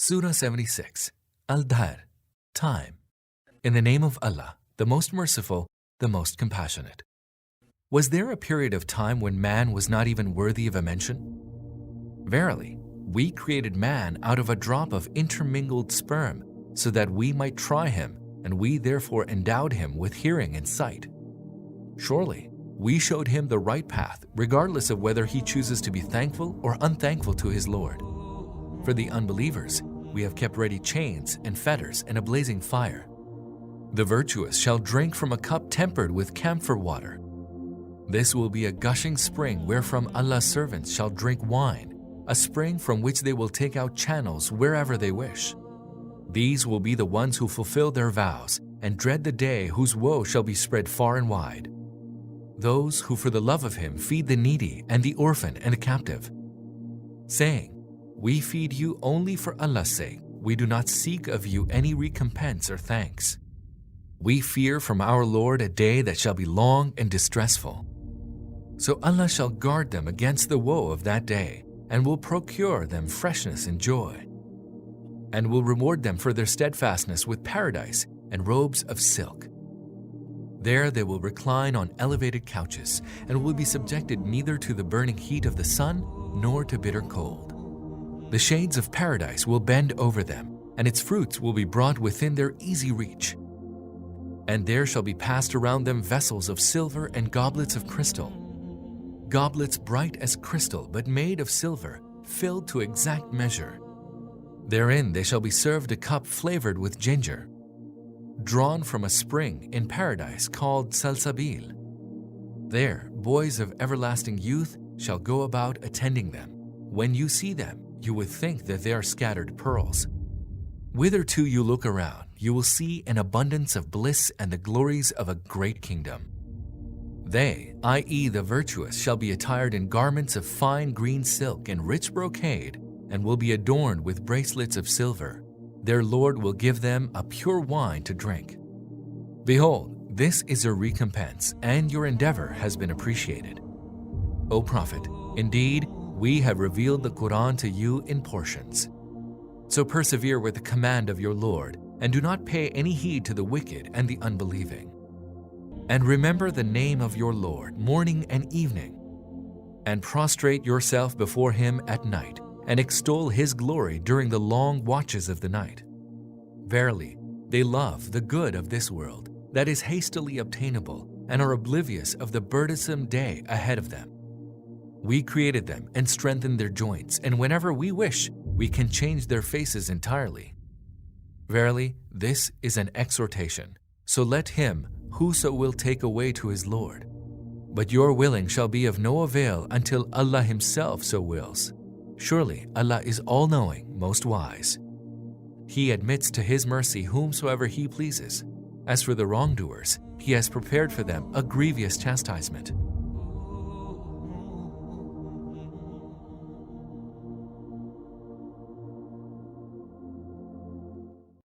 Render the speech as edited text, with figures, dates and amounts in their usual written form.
Surah 76, Al-Dahr, Time. In the name of Allah, the most merciful, the most compassionate. Was there a period of time when man was not even worthy of a mention? Verily, we created man out of a drop of intermingled sperm, so that we might try him, and we therefore endowed him with hearing and sight. Surely, we showed him the right path, regardless of whether he chooses to be thankful or unthankful to his Lord. For the unbelievers, we have kept ready chains and fetters and a blazing fire. The virtuous shall drink from a cup tempered with camphor water. This will be a gushing spring wherefrom Allah's servants shall drink wine, a spring from which they will take out channels wherever they wish. These will be the ones who fulfill their vows and dread the day whose woe shall be spread far and wide. Those who for the love of him feed the needy and the orphan and the captive, saying, "We feed you only for Allah's sake. We do not seek of you any recompense or thanks. We fear from our Lord a day that shall be long and distressful." So Allah shall guard them against the woe of that day, and will procure them freshness and joy, and will reward them for their steadfastness with paradise and robes of silk. There they will recline on elevated couches, and will be subjected neither to the burning heat of the sun nor to bitter cold. The shades of paradise will bend over them, and its fruits will be brought within their easy reach. And there shall be passed around them vessels of silver and goblets of crystal, goblets bright as crystal but made of silver, filled to exact measure. Therein they shall be served a cup flavored with ginger, drawn from a spring in paradise called Salsabil. There boys of everlasting youth shall go about attending them. When you see them, you would think that they are scattered pearls. Whitherto you look around, you will see an abundance of bliss and the glories of a great kingdom. They, i.e. the virtuous, shall be attired in garments of fine green silk and rich brocade, and will be adorned with bracelets of silver. Their Lord will give them a pure wine to drink. Behold, this is your recompense, and your endeavor has been appreciated. O Prophet, indeed, we have revealed the Quran to you in portions. So persevere with the command of your Lord, and do not pay any heed to the wicked and the unbelieving. And remember the name of your Lord morning and evening, and prostrate yourself before him at night, and extol his glory during the long watches of the night. Verily, they love the good of this world that is hastily obtainable, and are oblivious of the burdensome day ahead of them. We created them and strengthened their joints, and whenever we wish, we can change their faces entirely. Verily, this is an exhortation, so let him whoso will take away to his Lord. But your willing shall be of no avail until Allah himself so wills. Surely Allah is all-knowing, most wise. He admits to his mercy whomsoever he pleases. As for the wrongdoers, he has prepared for them a grievous chastisement.